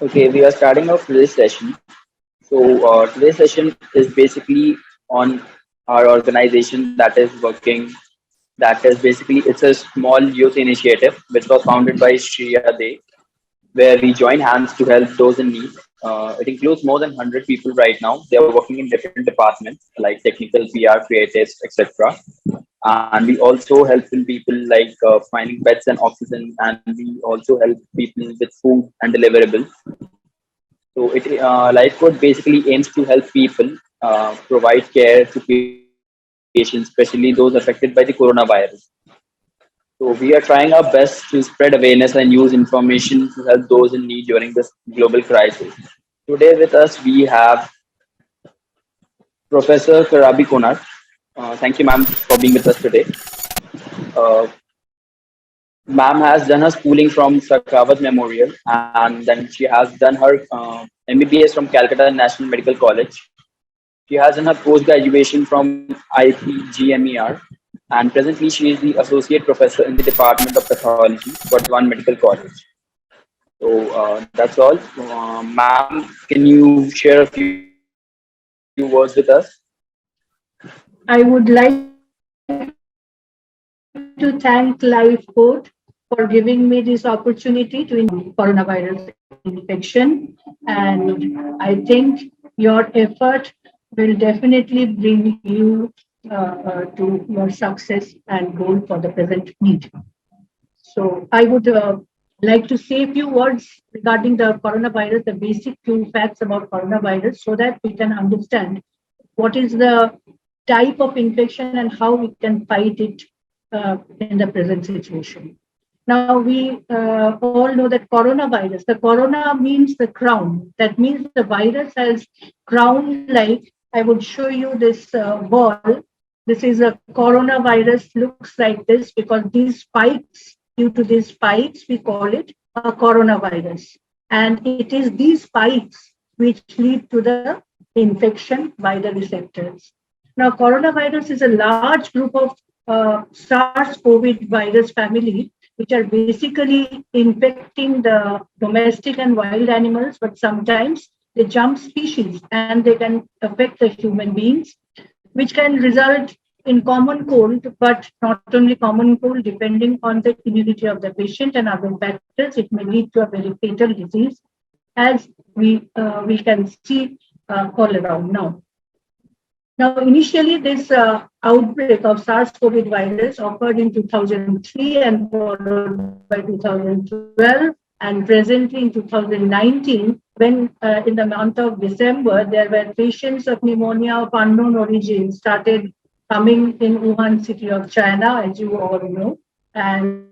Okay, we are starting off today's session. Today's session is basically on our organization that is working. That is basically it's a small youth initiative which was founded by Shriya Dey, where we join hands to help those in need. It includes more than 100 people right now. They are working in different departments like technical, PR, creatives, etc. And we also help in people like finding beds and oxygen, and we also help people with food and deliverables. So Life Code basically aims to help people provide care to patients, especially those affected by the coronavirus. So we are trying our best to spread awareness and use information to help those in need during this global crisis. Today with us we have Professor Karabi Konar. Thank you, ma'am, for being with us today. Uh, Ma'am has done her schooling from Sakawat Memorial, and then she has done her MBBS from Calcutta National Medical College. She has done her post graduation from IPGMER, and presently she is the associate professor in the Department of Pathology for Dewan Medical College. That's all. Ma'am, can you share a few words with us? I would like to thank LifeCode for giving me this opportunity to coronavirus infection. And I think your effort will definitely bring you to your success and goal for the present need. So I would like to say a few words regarding the coronavirus, the basic few facts about coronavirus, so that we can understand what is the type of infection and how we can fight it in the present situation. Now, we all know that coronavirus, the corona means the crown. That means the virus has crown like, I would show you this ball. This is a coronavirus, looks like this because these spikes, due to these spikes, we call it a coronavirus. And it is these spikes which lead to the infection by the receptors. Now, coronavirus is a large group of SARS-CoV virus family, which are basically infecting the domestic and wild animals, but sometimes they jump species and they can affect the human beings, which can result in common cold, but not only common cold, depending on the immunity of the patient and other factors, it may lead to a very fatal disease, as we can see all around now. Now, initially, this outbreak of SARS-CoV virus occurred in 2003 and followed by 2012, and presently in 2019, when in the month of December, there were patients of pneumonia of unknown origin started coming in Wuhan city of China, as you all know, and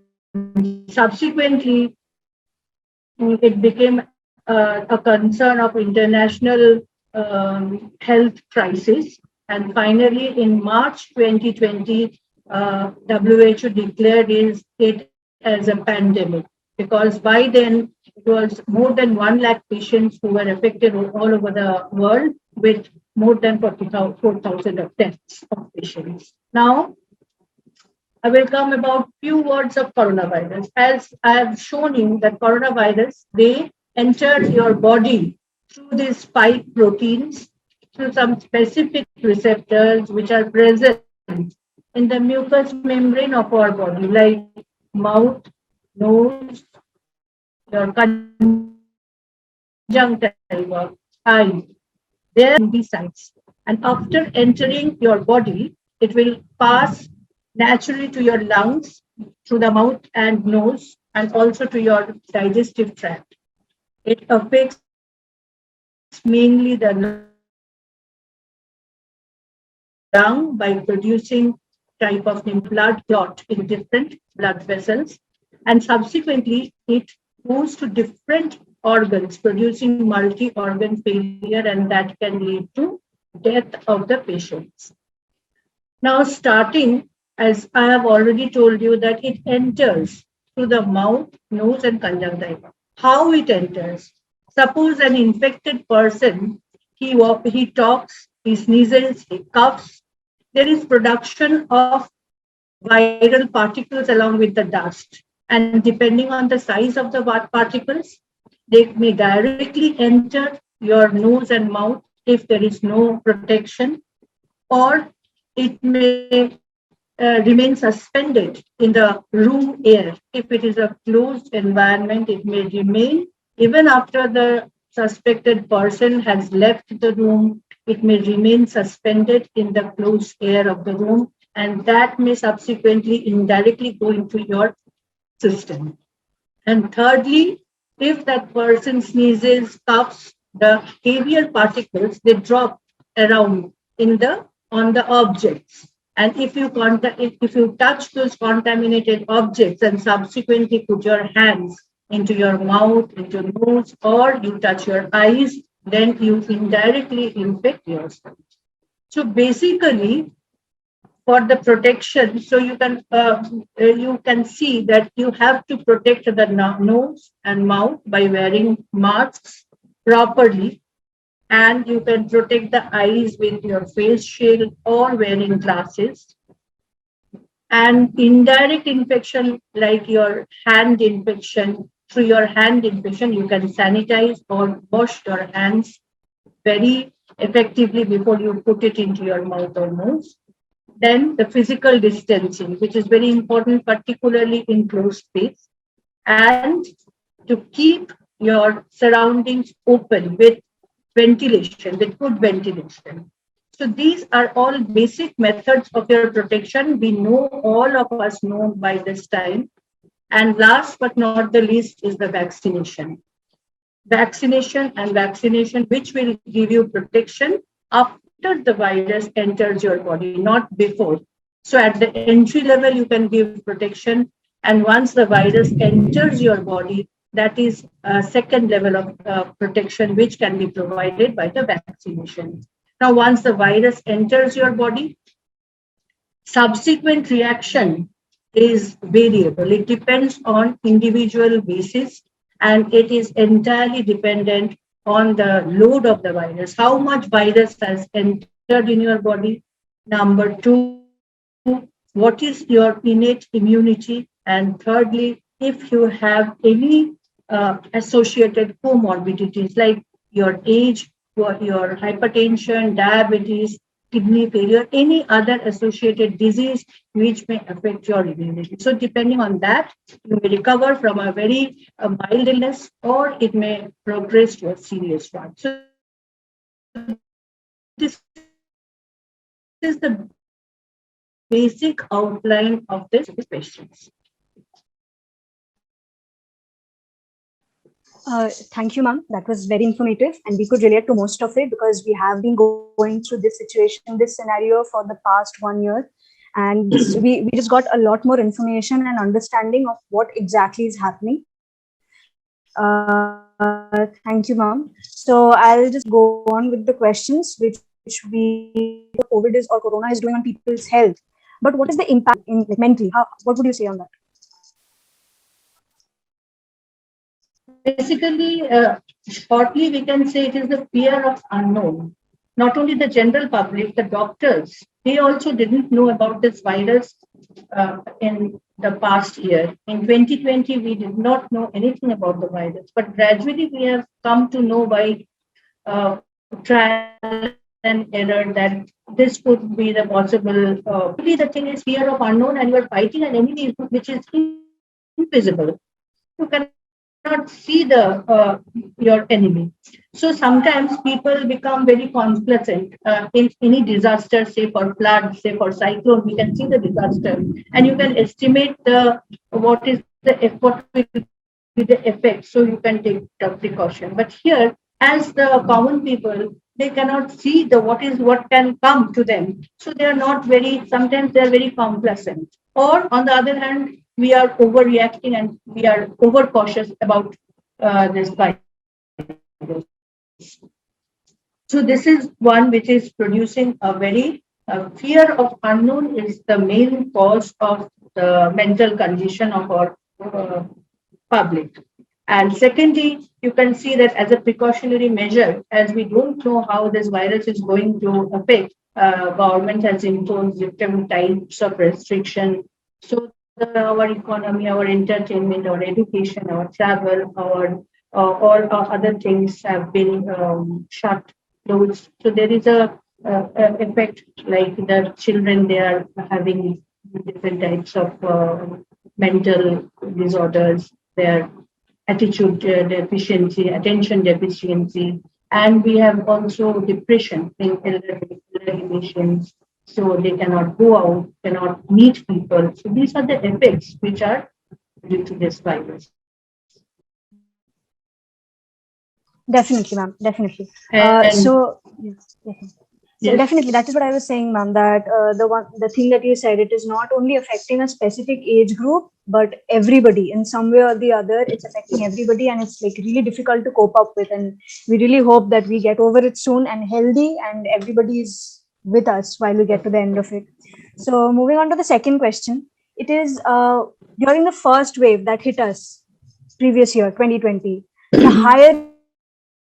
subsequently it became a concern of international health crisis. And finally, in March 2020, WHO declared it as a pandemic because by then it was more than 1 lakh patients who were affected all over the world with more than 4,000 of deaths of patients. Now, I will come about few words of coronavirus. As I have shown you that coronavirus, they enter your body through these spike proteins, through some specific receptors which are present in the mucous membrane of our body, like mouth, nose, your conjunctiva, eye. There are these sites. And after entering your body, it will pass naturally to your lungs, through the mouth and nose, and also to your digestive tract. It affects mainly the lung by producing type of blood clot in different blood vessels, and subsequently it goes to different organs, producing multi-organ failure, and that can lead to death of the patients. Now, starting, as I have already told you, that it enters through the mouth, nose, and conjunctiva. How it enters? Suppose an infected person, he talks, he sneezes, he coughs. There is production of viral particles along with the dust. And depending on the size of the particles, They may directly enter your nose and mouth if there is no protection, or it may remain suspended in the room air. If it is a closed environment, it may remain even after the suspected person has left the room. It may remain suspended in the closed air of the room, and that may subsequently indirectly go into your system. And thirdly, if that person sneezes, coughs, the heavier particles they drop around in the on the objects. And if you touch those contaminated objects and subsequently put your hands into your mouth, into nose, or you touch your eyes, then you indirectly infect yourself. So basically, for the protection, so you can see that you have to protect the nose and mouth by wearing masks properly, and you can protect the eyes with your face shield or wearing glasses. And indirect infection, like your hand infection, through your hand infection, you can sanitize or wash your hands very effectively before you put it into your mouth or nose. Then the physical distancing, which is very important, particularly in closed space, and to keep your surroundings open with ventilation, with good ventilation. So these are all basic methods of your protection. We know, all of us know by this time. And last but not the least is the vaccination. Vaccination which will give you protection after the virus enters your body, not before. So at the entry level, you can give protection. And once the virus enters your body, that is a second level of protection, which can be provided by the vaccination. Now, once the virus enters your body, subsequent reaction is variable. It depends on individual basis, and it is entirely dependent on the load of the virus, how much virus has entered in your body. Number two, what is your innate immunity? And thirdly, if you have any associated comorbidities like your age, your hypertension, diabetes, kidney failure, any other associated disease which may affect your immunity. So depending on that, you may recover from a very mild illness, or it may progress to a serious one. So this is the basic outline of this questions. Thank you, ma'am. That was very informative, and we could relate to most of it because we have been going through this situation, this scenario for the past 1 year, and we just got a lot more information and understanding of what exactly is happening. Thank you, ma'am. So I'll just go on with the questions which we COVID is or Corona is doing on people's health. But what is the impact in mentally? What would you say on that? Basically, shortly, we can say it is the fear of unknown. Not only the general public, the doctors, they also didn't know about this virus in the past year. In 2020, we did not know anything about the virus, but gradually we have come to know by trial and error that this could be the possible. The thing is fear of unknown, and you are fighting an enemy which is invisible. You cannot see your enemy. So sometimes people become very complacent in any disaster, say for flood, say for cyclone. We can see the disaster, and you can estimate what is what will be the effect. So you can take the precaution. But here, as the common people, they cannot see what can come to them. So they are not very. Sometimes they are very complacent. Or on the other hand, we are overreacting and we are overcautious about this virus. So this is one which is producing a very fear of unknown is the main cause of the mental condition of our public. And secondly, you can see that as a precautionary measure, as we don't know how this virus is going to affect, government has imposed different types of restriction. So our economy, our entertainment, our education, our travel, our or other things have been shut, closed. So there is a effect like the children, they are having different types of mental disorders, their attitude deficiency, attention deficiency, and we have also depression in elderly patients. So they cannot go out, cannot meet people. So these are the effects which are due to this virus. Definitely, ma'am. Definitely. And So yes, definitely, that is what I was saying, ma'am. That the thing that you said, it is not only affecting a specific age group, but everybody in some way or the other. It's affecting everybody, and it's like really difficult to cope up with. And we really hope that we get over it soon and healthy, and everybody is with us while we get to the end of it. So moving on to the second question, it is during the first wave that hit us previous year, 2020, the higher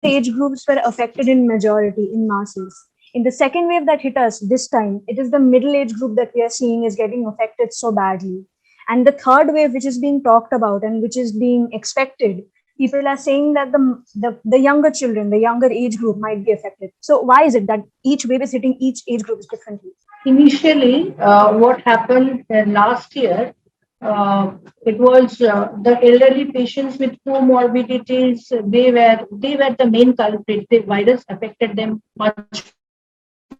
age groups were affected in majority, in masses. In the second wave that hit us this time, it is the middle age group that we are seeing is getting affected so badly. And the third wave, which is being talked about and which is being expected, people are saying that the younger children, the younger age group might be affected. So why is it that each wave is hitting each age group differently? initially, what happened last year, it was the elderly patients with comorbidities. They were the main culprit. The virus affected them much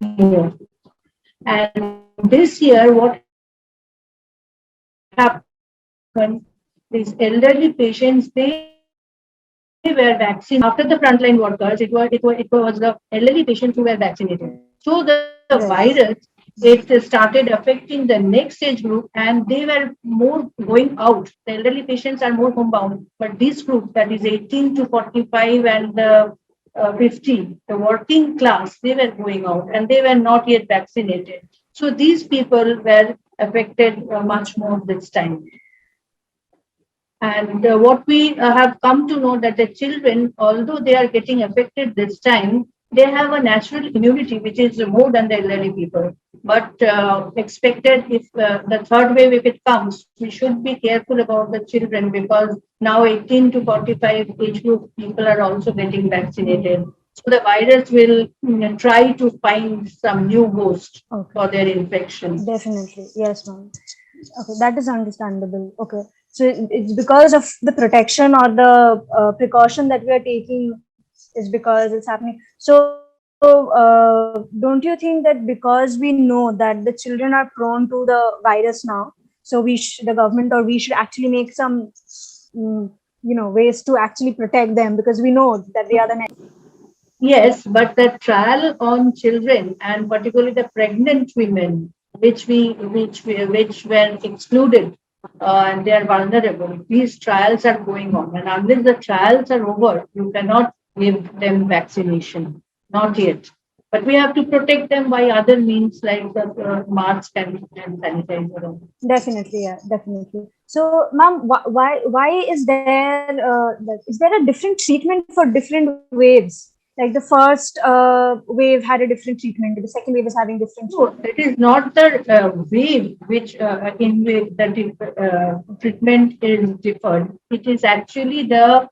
more. And this year, what happened? These elderly patients, they were vaccinated. After the frontline workers, it was the elderly patients who were vaccinated. So the Right. virus, it started affecting the next age group, and they were more going out. The elderly patients are more homebound, but this group, that is 18 to 45 and the 50, the working class, they were going out and they were not yet vaccinated. So these people were affected much more this time. And what we have come to know that the children, although they are getting affected this time, they have a natural immunity which is more than the elderly people. But expected if the third wave, if it comes, we should be careful about the children because now 18 to 45 age group people are also getting vaccinated. So the virus will try to find some new host Okay. for their infection. Definitely. Yes, ma'am. Okay, that is understandable. Okay. So it's because of the protection or the precaution that we are taking is because it's happening. So don't you think that because we know that the children are prone to the virus now, so the government or we should actually make some, mm, ways to actually protect them because we know that they are the next. Yes, but the trial on children and particularly the pregnant women, which were excluded, and they are vulnerable. These trials are going on, and unless the trials are over, you cannot give them vaccination. Not yet. But we have to protect them by other means like the mask and sanitizer. Definitely, yeah, definitely. So, ma'am, why is there a different treatment for different waves? Like the first wave had a different treatment, the second wave is having different No, treatment. it is not the way which in which the treatment is differed. It is actually the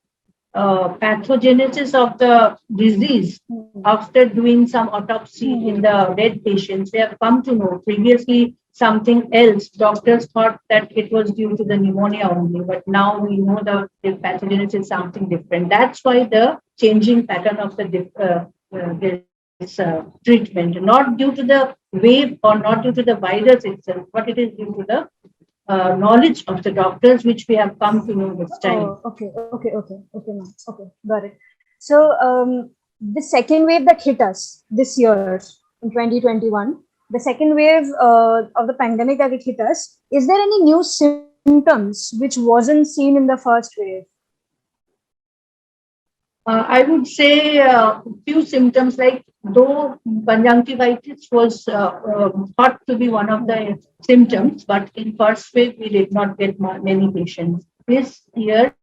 pathogenesis of the disease. After doing some autopsy in the dead patients, we have come to know previously something else. Doctors thought that it was due to the pneumonia only, but now we know the pathogenesis is something different. That's why the changing pattern of this treatment, not due to the wave or not due to the virus itself, but it is due to the knowledge of the doctors, which we have come to know this time. Oh, okay, ma'am. Okay, got it. So, the second wave that hit us this year in 2021, the second wave of the pandemic that it hit us, is there any new symptoms which wasn't seen in the first wave? I would say few symptoms like though conjunctivitis was thought to be one of the symptoms, but in first wave we did not get many patients. This year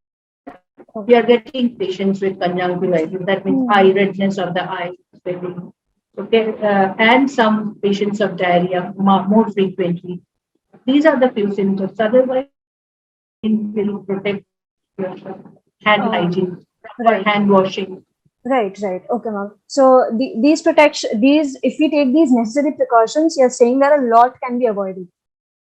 we are getting patients with conjunctivitis. That means eye redness of the eye, swelling. Okay, and some patients of diarrhea more frequently. These are the few symptoms. Otherwise, will protect your hand hygiene. proper Right. hand washing. Right, right. Okay, ma'am. So these protection, these if we take these necessary precautions, you're saying that a lot can be avoided.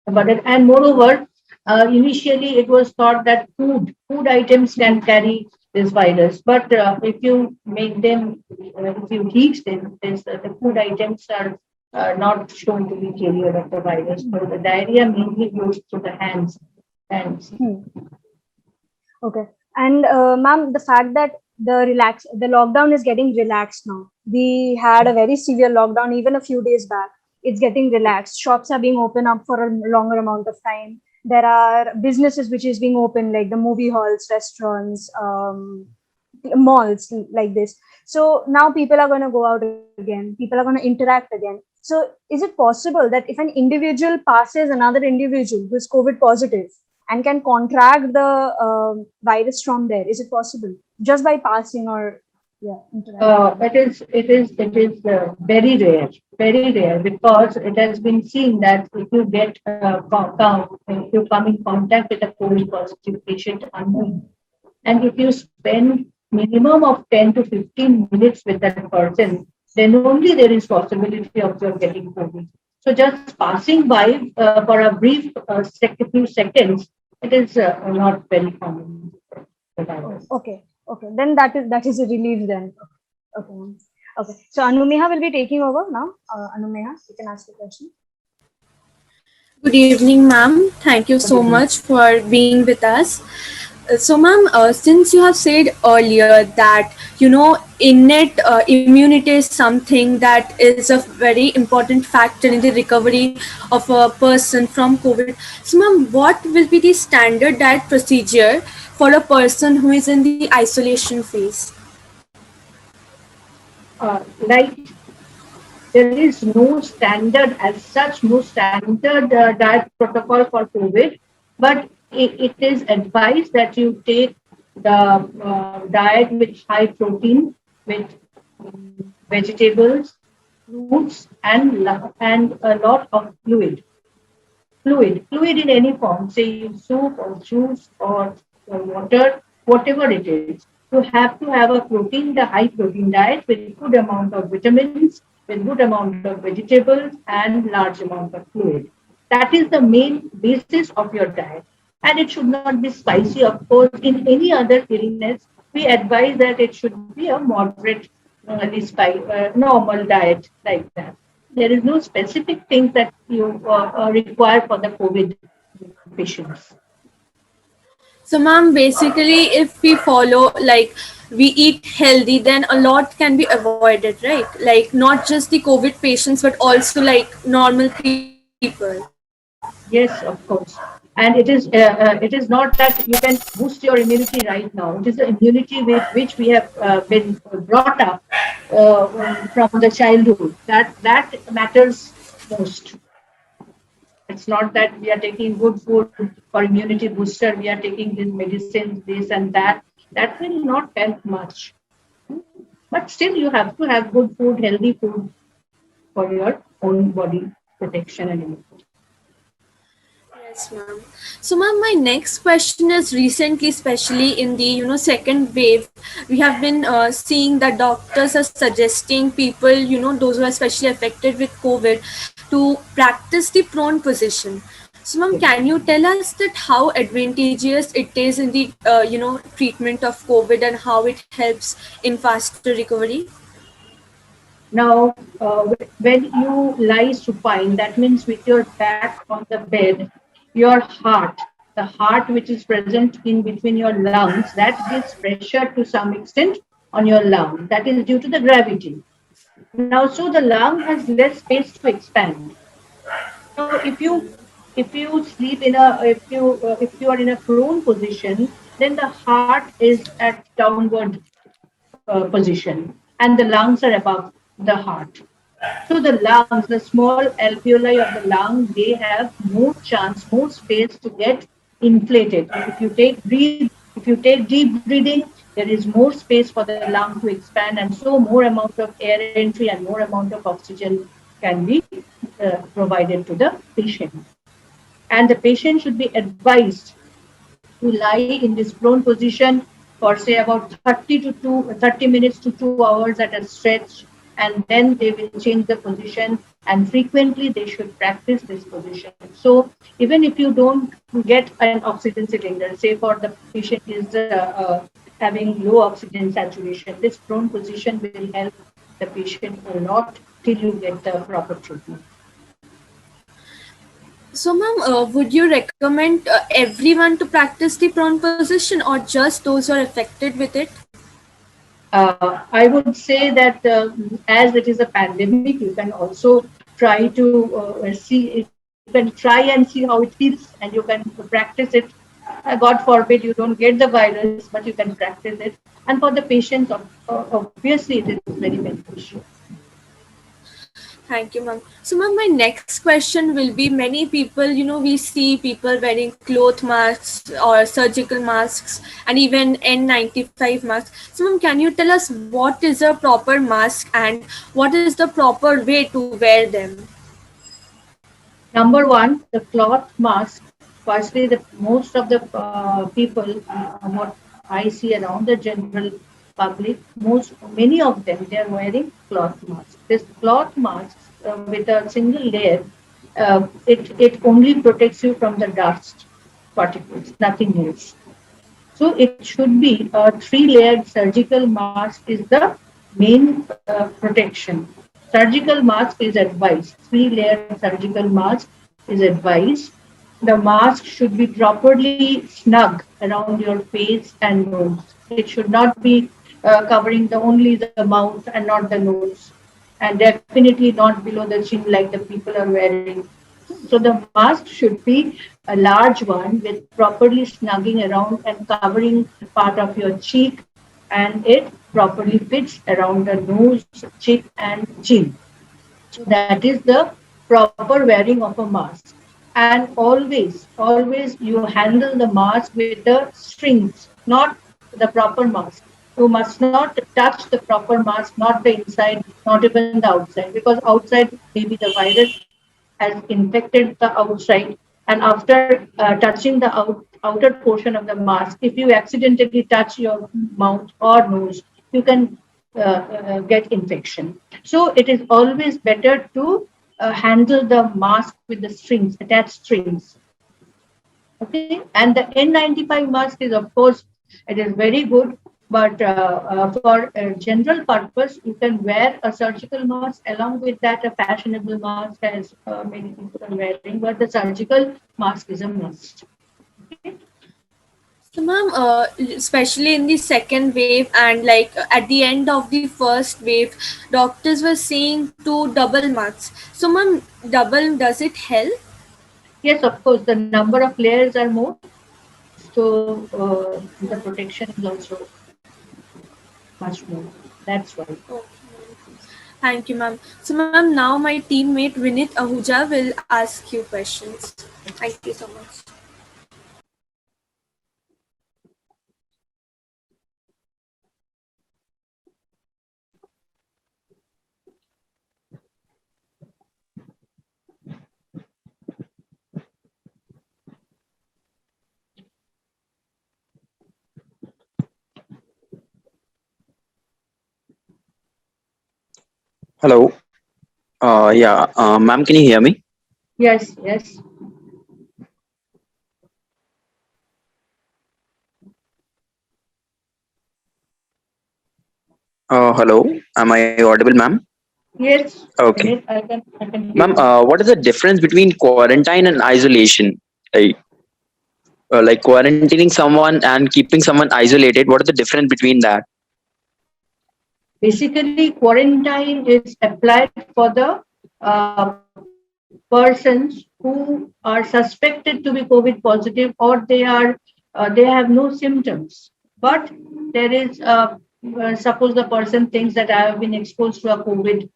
About it. And moreover, initially it was thought that food items can carry this virus, but if you make them, if you heat them, the food items are not shown to be carrier of the virus. So the diarrhea mainly goes through the hands. Hmm. Okay. And ma'am, the fact that the lockdown is getting relaxed now. We had a very severe lockdown even a few days back. It's getting relaxed. Shops are being open up for a longer amount of time. There are businesses which is being open, like the movie halls, restaurants, malls like this. So now people are going to go out again. People are going to interact again. So is it possible that if an individual passes another individual who is COVID positive and can contract the virus from there? Is it possible just by passing or yeah, interact? It is very rare because it has been seen that if you get if you come in contact with a COVID positive patient unknown, and if you spend minimum of 10 to 15 minutes with that person, then only there is possibility of your getting COVID. So just passing by for a brief few seconds, it is not very common. The Oh, virus. okay, okay. Then that is a relief then. Okay, ma'am. Okay. So Anumeha will be taking over now. Anumeha, you can ask the question. Good evening, ma'am. Thank you Good so evening. much for being with us. So, ma'am, since you have said earlier that innate immunity is something that is a very important factor in the recovery of a person from COVID. So, ma'am, what will be the standard diet procedure for a person who is in the isolation phase? Like there is no standard as such, no standard diet protocol for COVID, but it is advised that you take the diet with high protein, with vegetables, fruits, and a lot of fluid in any form, say soup or juice or water, whatever it is. You have to have a protein, the high protein diet with good amount of vitamins, with good amount of vegetables and large amount of fluid. That is the main basis of your diet. And it should not be spicy. Of course, in any other illness, we advise that it should be a moderate, normal diet like that. There is no specific things that you require for the COVID patients. So, ma'am, basically, if we follow, like, we eat healthy, then a lot can be avoided, right? Like, not just the COVID patients, but also like normal people. Yes, of course. And it is not that you can boost your immunity right now. It is the immunity with which we have been brought up from the childhood. That matters most. It's not that we are taking good food for immunity booster. We are taking these medicines, this and that. That will not help much. But still, you have to have good food, healthy food for your own body protection and immunity. Yes, ma'am. So, ma'am, my next question is recently, especially in the second wave, we have been seeing that doctors are suggesting people, those who are especially affected with COVID, to practice the prone position. So, ma'am, Yes. can you tell us that how advantageous it is in the treatment of COVID and how it helps in faster recovery? Now, when you lie supine, that means with your back on the bed, your heart, the heart which is present in between your lungs, that gives pressure to some extent on your lung. That is due to the gravity. Now, so the lung has less space to expand. So if you sleep in a if you are in a prone position, then the heart is at downward position and the lungs are above the heart. So the lungs, the small alveoli of the lung, they have more chance, more space to get inflated. If you take deep breathing, there is more space for the lung to expand, and so more amount of air entry and more amount of oxygen can be provided to the patient. And the patient should be advised to lie in this prone position for say about 30 minutes to 2 hours at a stretch, and then they will change the position, and frequently they should practice this position. So even if you don't get an oxygen cylinder, say for the patient is having low oxygen saturation, this prone position will help the patient a lot till you get the proper treatment. So, ma'am, would you recommend everyone to practice the prone position or just those who are affected with it? I would say that as it is a pandemic, you can also try to you can try and see how it feels, and you can practice it. God forbid you don't get the virus, but you can practice it. And for the patients, obviously, it is very beneficial. Thank you, ma'am. So, ma'am, my next question will be many people, we see people wearing cloth masks or surgical masks and even N95 masks. So, ma'am, can you tell us what is a proper mask and what is the proper way to wear them? Number one, the cloth mask. Firstly, the most of the people, what I see around the general public, many of them they are wearing cloth masks. This cloth mask with a single layer, it only protects you from the dust particles, nothing else. So it should be a three-layered surgical mask is the main protection. Surgical mask is advised. Three-layered surgical mask is advised. The mask should be properly snug around your face and nose. It should not be covering only the mouth and not the nose, and definitely not below the chin like the people are wearing. So the mask should be a large one with properly snugging around and covering part of your cheek, and it properly fits around the nose, cheek and chin. So that is the proper wearing of a mask. And always you handle the mask with the strings, not the proper mask. You must not touch the proper mask, not the inside, not even the outside, because outside maybe the virus has infected the outside, and after touching the outer portion of the mask, if you accidentally touch your mouth or nose, you can get infection. So it is always better to handle the mask with the strings, attached strings. Okay, and the N95 mask is, of course, it is very good, but for a general purpose, you can wear a surgical mask along with that a fashionable mask, as many people are wearing, but the surgical mask is a must. Okay? So, ma'am, especially in the second wave and like at the end of the first wave, doctors were saying to double masks. So, ma'am, double, does it help? Yes, of course, the number of layers are more, so the protection is also much more. That's why. Okay. Thank you, ma'am. So, ma'am, now my teammate Vinit Ahuja will ask you questions. Thank you so much. Hello. Yeah, ma'am, can you hear me? Yes, yes. Hello. Am I audible, ma'am? Yes, Okay. Vinit, I can hear Ma'am, you. what is the difference between quarantine and isolation? Like quarantining someone and keeping someone isolated, what is the difference between that? Basically, quarantine is applied for the persons who are suspected to be COVID positive, or they have no symptoms. But there is suppose the person thinks that I have been exposed to a COVID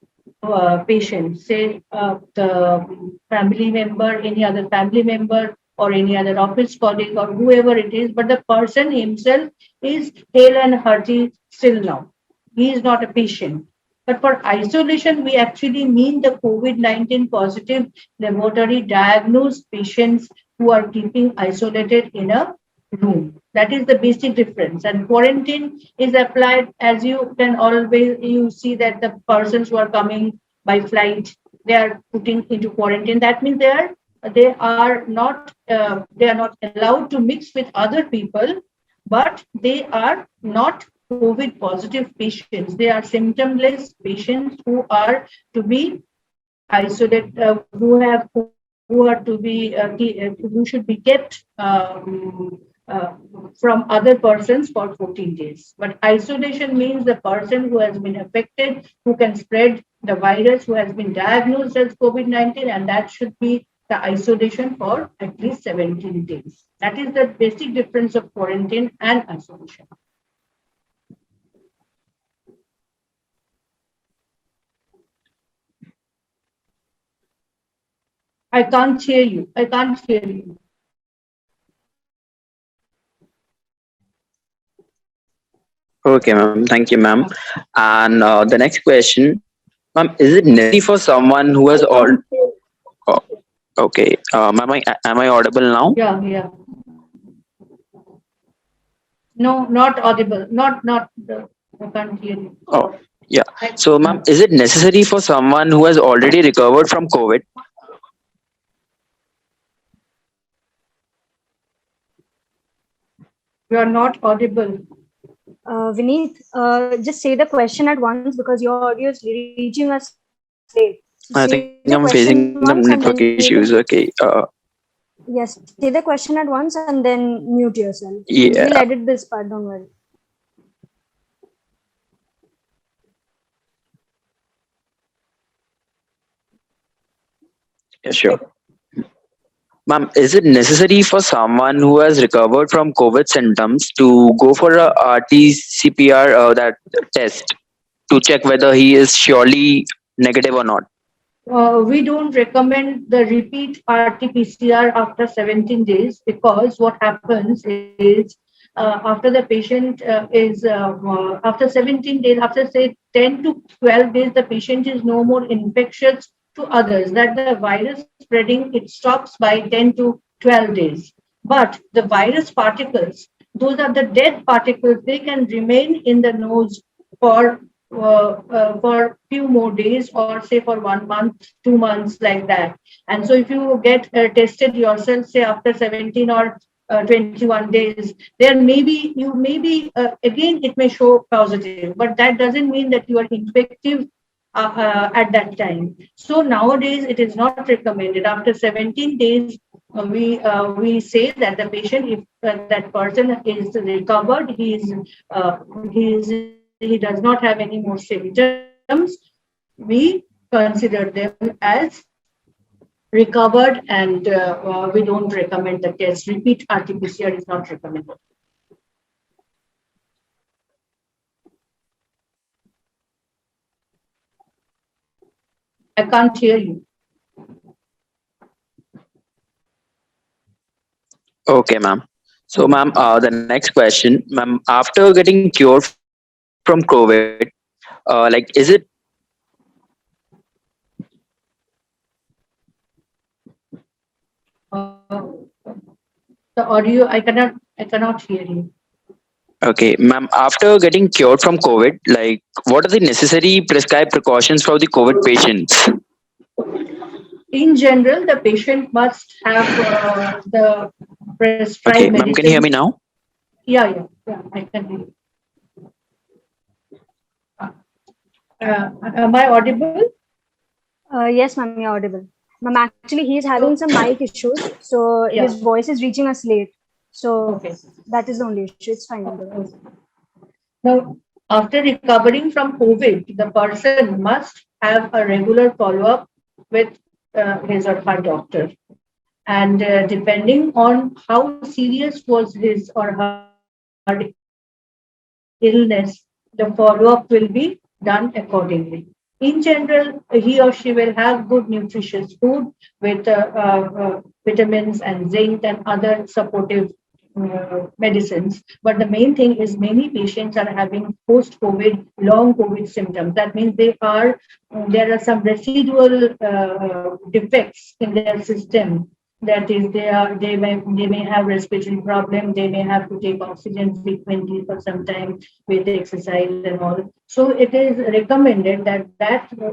patient, say the family member, any other family member, or any other office colleague, or whoever it is, but the person himself is hale and hearty still now. He is not a patient. But for isolation, we actually mean the COVID-19 positive laboratory diagnosed patients who are keeping isolated in a room. That is the basic difference. And quarantine is applied, as you can always, you see that the persons who are coming by flight, they are putting into quarantine. That means they are not allowed to mix with other people, but they are not COVID positive patients. They are symptomless patients who are to be isolated, who are to be who should be kept from other persons for 14 days. But isolation means the person who has been affected, who can spread the virus, who has been diagnosed as COVID-19, and that should be the isolation for at least 17 days. That is the basic difference of quarantine and isolation. I can't hear you. I can't hear you. Okay, ma'am. Thank you, ma'am. And the next question, ma'am, is it necessary for someone who has all? Oh, okay, am I audible now? Yeah, yeah. No, not audible. Not. I can't hear you. Oh, yeah. So, ma'am, is it necessary for someone who has already recovered from COVID? You are not audible. Vineet, just say the question at once because your audio is reaching us late. So I say think the I'm question facing some once and network then issues. Okay. yes, say the question at once and then mute yourself. Yeah. We'll edit this part, don't worry. Yeah, sure. Ma'am, is it necessary for someone who has recovered from COVID symptoms to go for a RT-PCR that test to check whether he is surely negative or not? We don't recommend the repeat RT-PCR after 17 days because what happens is after the patient is after 17 days, after say 10 to 12 days, the patient is no more infectious to others. That the virus spreading it stops by 10 to 12 days. But the virus particles, those are the dead particles. They can remain in the nose for few more days or say for 1 month, 2 months like that. And so if you get tested yourself, say after 17 or 21 days, there maybe again it may show positive, but that doesn't mean that you are infective at that time. So nowadays it is not recommended. After 17 days, we say that the patient, if that person is recovered, he does not have any more symptoms, we consider them as recovered, and we don't recommend the test. Repeat RT-PCR is not recommended. I can't hear you. Okay, ma'am. So, ma'am, the next question, ma'am, after getting cured from COVID, is it The audio, I cannot hear you. okay, ma'am? After getting cured from COVID, what are the necessary prescribed precautions for the COVID patients? In general, the patient must have the prescribed Okay, ma'am, can you hear me medicines. now? Yeah, I can hear you. Am I audible? Yes, ma'am, you're audible. Ma'am, actually, he is having some mic issues, so Yeah. his voice is reaching us late. So Okay. that is the only issue. It's fine. otherwise. Now, after recovering from COVID, the person must have a regular follow-up with his or her doctor. And depending on how serious was his or her illness, the follow-up will be done accordingly. In general, he or she will have good nutritious food with vitamins and zinc and other supportive medicines. But the main thing is many patients are having post-COVID, long COVID symptoms. That means there are some residual defects in their system That is, they may have respiratory problem, they may have to take oxygen frequently for some time with exercise and all. So it is recommended that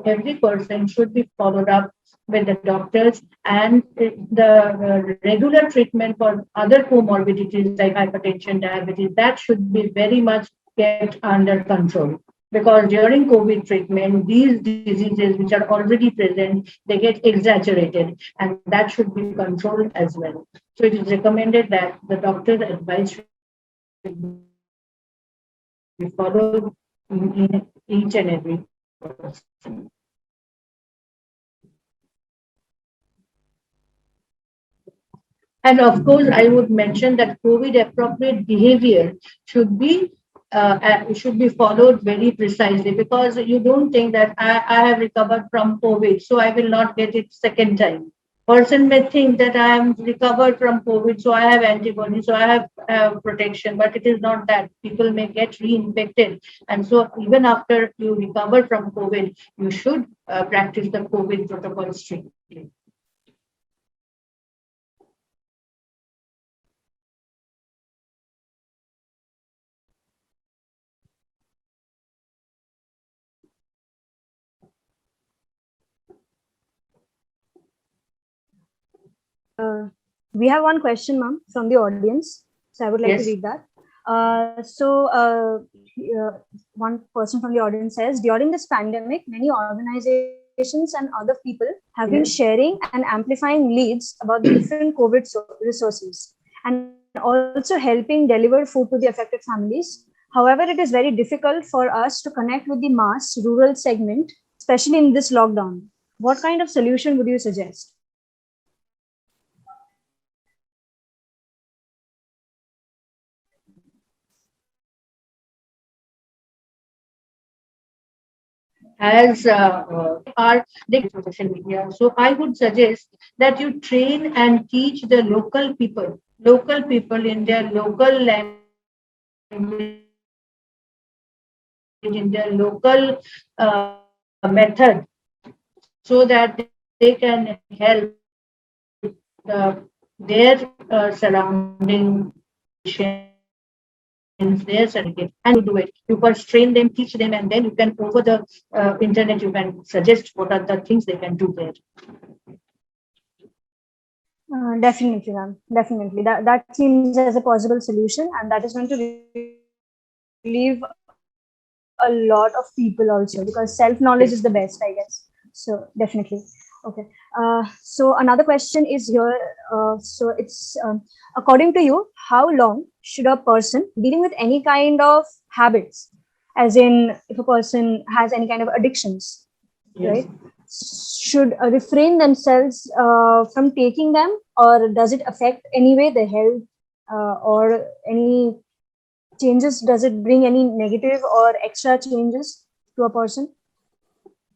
every person should be followed up with the doctors, and the regular treatment for other comorbidities like hypertension, diabetes, that should be very much kept under control, because during COVID treatment, these diseases which are already present, they get exaggerated, and that should be controlled as well. So it is recommended that the doctor's advice should be followed in each and every person. And of course, I would mention that COVID appropriate behavior should be should be followed very precisely, because you don't think that I have recovered from COVID, so I will not get it second time. Person may think that I am recovered from COVID, so I have antibodies, so I have protection, but it is not that. People may get reinfected, and so even after you recover from COVID, you should practice the COVID protocol strictly. We have one question, ma'am, from the audience. So I would like to Yes. read that. One person from the audience says, during this pandemic, many organizations and other people have been Yes. sharing and amplifying leads about the different COVID resources and also helping deliver food to the affected families. However, it is very difficult for us to connect with the mass rural segment, especially in this lockdown. What kind of solution would you suggest? As are the social media. So I would suggest that you train and teach the local people in their local language, in their local method, so that they can help their surrounding their certificate, and you do it. You first train them, teach them, and then you can, over the internet, you can suggest what are the things they can do there. Definitely, ma'am. Definitely. That seems as a possible solution, and that is going to relieve a lot of people also, because self-knowledge is the best, I guess. So definitely. Okay. So another question is here. So it's according to you, how long should a person dealing with any kind of habits, as in if a person has any kind of addictions, Yes. right, should refrain themselves from taking them, or does it affect anyway their health, or any changes? Does it bring any negative or extra changes to a person?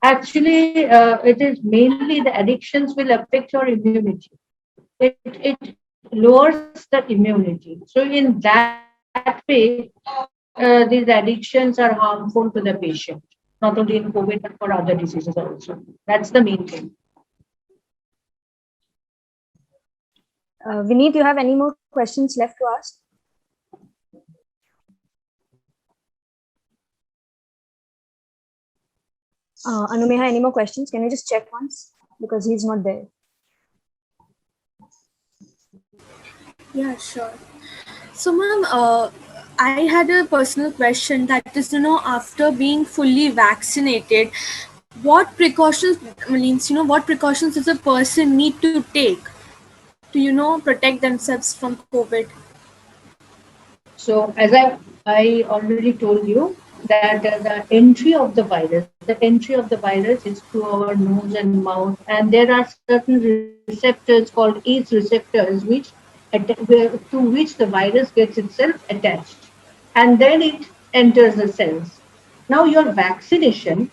Actually, it is mainly the addictions will affect your immunity. It lowers the immunity. So in that way, these addictions are harmful to the patient, not only in COVID but for other diseases also. That's the main thing. Vineet, you have any more questions left to ask? Anumeha, any more questions? Can you just check once? Because he's not there. Yeah, sure. So, ma'am, I had a personal question, that is, after being fully vaccinated, what precautions means, what precautions does a person need to take to, protect themselves from COVID? So as I already told you that the entry of the virus is through our nose and mouth, and there are certain receptors called ACE receptors to which the virus gets itself attached, and then it enters the cells. Now your vaccination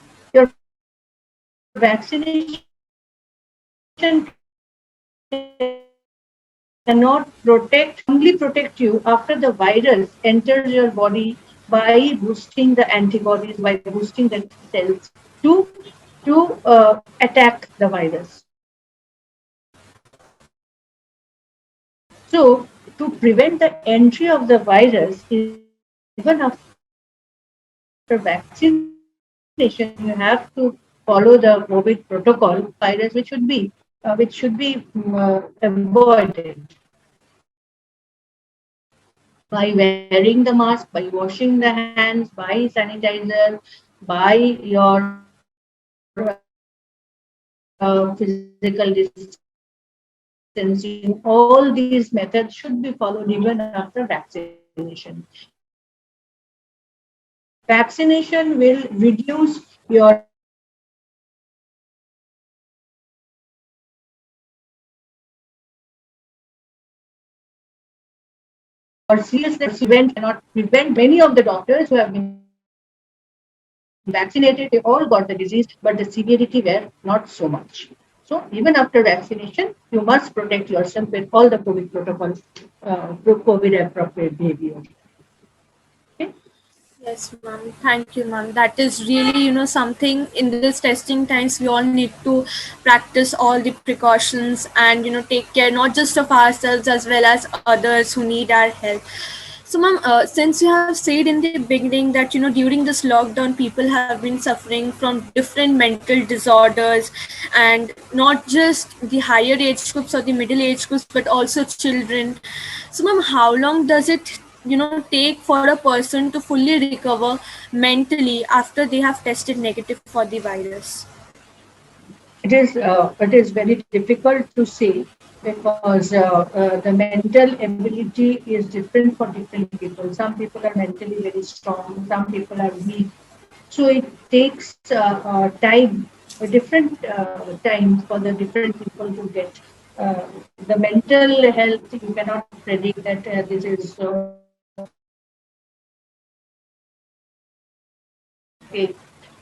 cannot only protect you after the virus enters your body by boosting the antibodies, by boosting the cells to attack the virus. So to prevent the entry of the virus, even after vaccination, you have to follow the COVID protocol virus, which should be avoided by wearing the mask, by washing the hands, by sanitizer, by your physical distancing. All these methods should be followed even after vaccination. Vaccination will reduce your seriousness cannot prevent. Many of the doctors who have been vaccinated, they all got the disease, but the severity were not so much. So even after vaccination, you must protect yourself with all the COVID protocols, COVID appropriate behavior. Okay? Yes, ma'am. Thank you, ma'am. That is really, something in this testing times we all need to practice all the precautions and, take care not just of ourselves as well as others who need our help. So, ma'am, since you have said in the beginning that, during this lockdown, people have been suffering from different mental disorders and not just the higher age groups or the middle age groups, but also children. So, ma'am, how long does it take for a person to fully recover mentally after they have tested negative for the virus? It is very difficult to say because the mental ability is different for different people. Some people are mentally very strong, some people are weak. So it takes time, different times for the different people to get the mental health. You cannot predict that this is okay.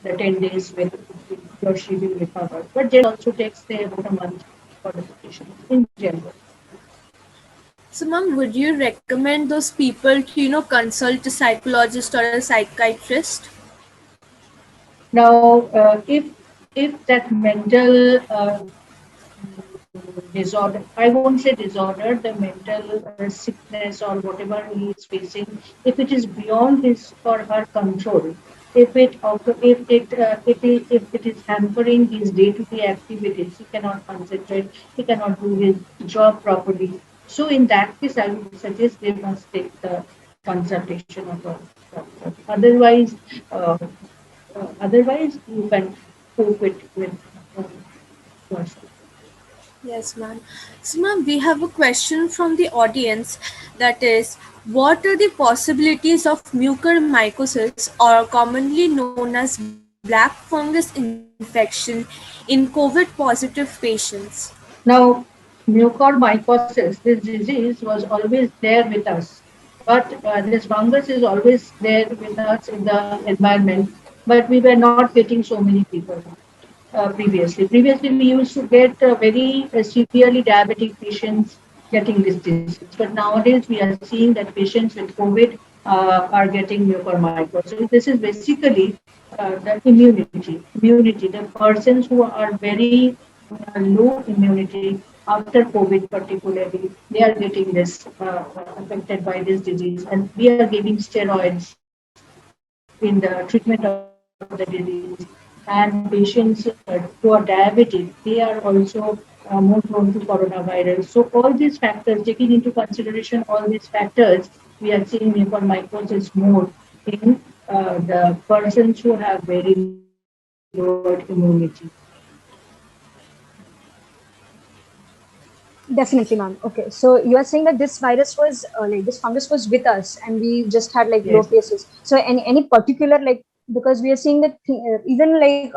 The 10 days will he or she will recover, but generally also takes say about a month for the patient in general. So, ma'am, would you recommend those people to consult a psychologist or a psychiatrist? Now, if that mental disorder, I won't say disorder, the mental sickness or whatever he is facing, if it is beyond his or her control, if it is hampering his day-to-day activities, he cannot concentrate, he cannot do his job properly. So in that case, I would suggest they must take the consultation of a doctor. Otherwise, you can cope it with yourself. Yes, ma'am. So, ma'am, we have a question from the audience that is, what are the possibilities of mucormycosis or commonly known as black fungus infection in COVID positive patients? Now, mucormycosis, this disease was always there with us, but this fungus is always there with us in the environment, but we were not getting so many people previously. Previously, we used to get very severely diabetic patients getting this disease, but nowadays we are seeing that patients with COVID are getting mucormycosis. This is basically the immunity. The persons who are very low immunity after COVID, particularly, they are getting this affected by this disease, and we are giving steroids in the treatment of the disease. And patients who are diabetic, they are also more prone to coronavirus. So all these factors, taking into consideration all these factors, we are seeing mucormycosis more in the persons who have very low immunity. Definitely, ma'am. Okay, so you are saying that this virus was like this fungus was with us, and we just had like low Yes. cases. So any particular like, because we are seeing that even like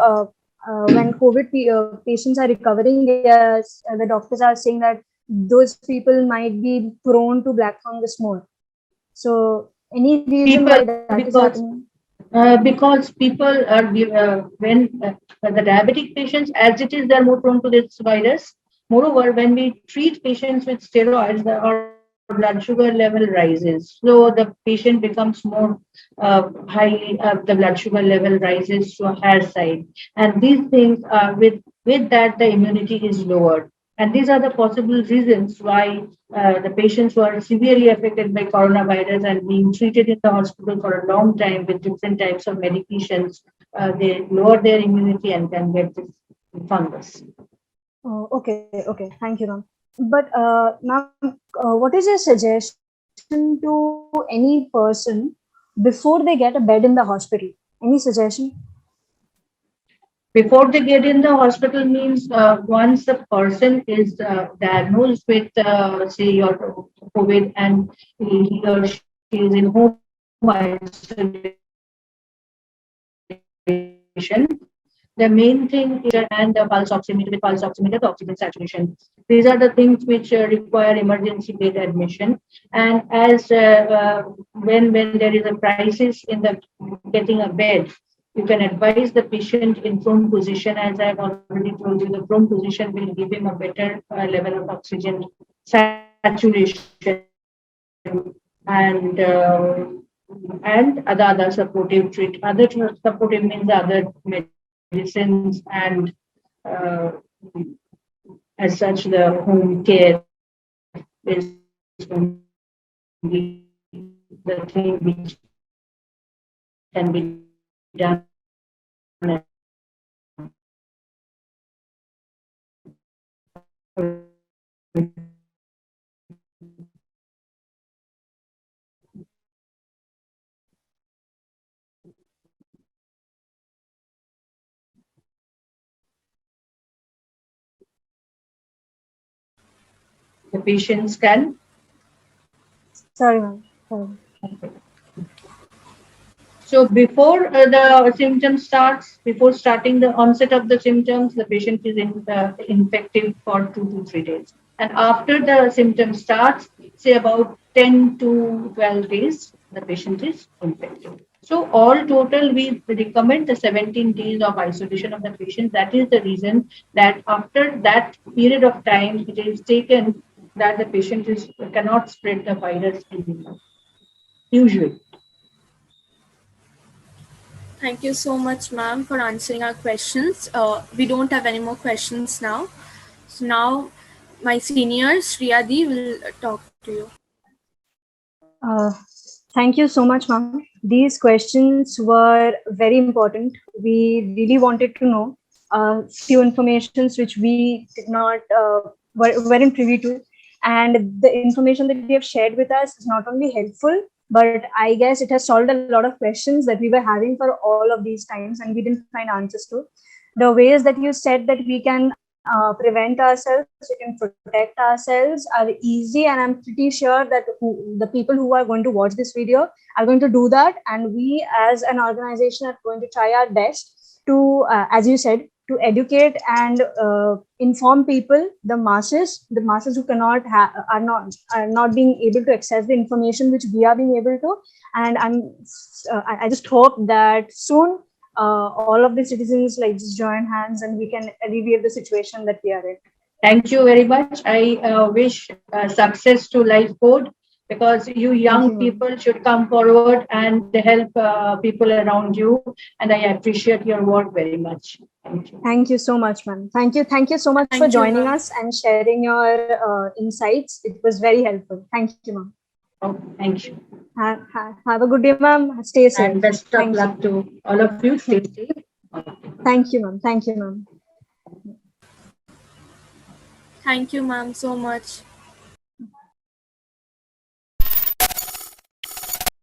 when COVID patients are recovering, the doctors are saying that those people might be prone to black fungus more. So any reason why People, that is happening? because people are when the diabetic patients, as it is, they are more prone to this virus. Moreover, when we treat patients with steroids, our blood sugar level rises, so the patient becomes more highly. The blood sugar level rises to a higher side, and these things with that the immunity is lowered, And these are the possible reasons why the patients who are severely affected by coronavirus and being treated in the hospital for a long time with different types of medications, they lower their immunity and can get this fungus. Oh, okay, okay. Thank you, ma'am. But, ma'am, what is your suggestion to any person before they get a bed in the hospital? Any suggestion? Before they get in the hospital means once the person is diagnosed with, say, your COVID and he or she is in home isolation, the main thing is and the pulse oximeter, with pulse oximeter, the oxygen saturation. These are the things which require emergency bed admission. And as when there is a crisis in the getting a bed, you can advise the patient in prone position. As I've already told you, the prone position will give him a better level of oxygen saturation and other supportive other supportive means other medicines and as such the home care is only the thing which can be done. The patients can. Sorry, ma'am. Sorry. So before the symptoms starts, before starting the onset of the symptoms, the patient is infective for 2 to 3 days. And after the symptom starts, say about 10 to 12 days, the patient is infective. So all total, we recommend the 17 days of isolation of the patient. That is the reason that after that period of time, it is taken that the patient cannot spread the virus anymore. Usually. Thank you so much, ma'am, for answering our questions. We don't have any more questions now. So now my senior, Shriyadi, will talk to you. Uh, Thank you so much, ma'am. These questions were very important. We really wanted to know few informations which we did not weren't privy to, and the information that you have shared with us is not only helpful, but I guess it has solved a lot of questions that we were having for all of these times, and we didn't find answers to. The ways that you said that we can prevent ourselves, we can protect ourselves are easy, and I'm pretty sure that the people who are going to watch this video are going to do that, and we as an organization are going to try our best to, as you said, to educate and inform people, the masses who cannot are not being able to access the information which we are being able to. And I just hope that soon all of the citizens like just join hands and we can alleviate the situation that we are in. Thank you very much. I wish success to Life Code, because you young people should come forward and help people around you. And I appreciate your work very much. Thank you. Thank you so much, ma'am. Thank you so much for joining us and sharing your insights. It was very helpful. Thank you, ma'am. Oh, thank you. Have a good day, ma'am. Stay safe. And best of luck to all of you. Stay safe. Thank you, ma'am. Thank you, ma'am. Thank you, ma'am, so much.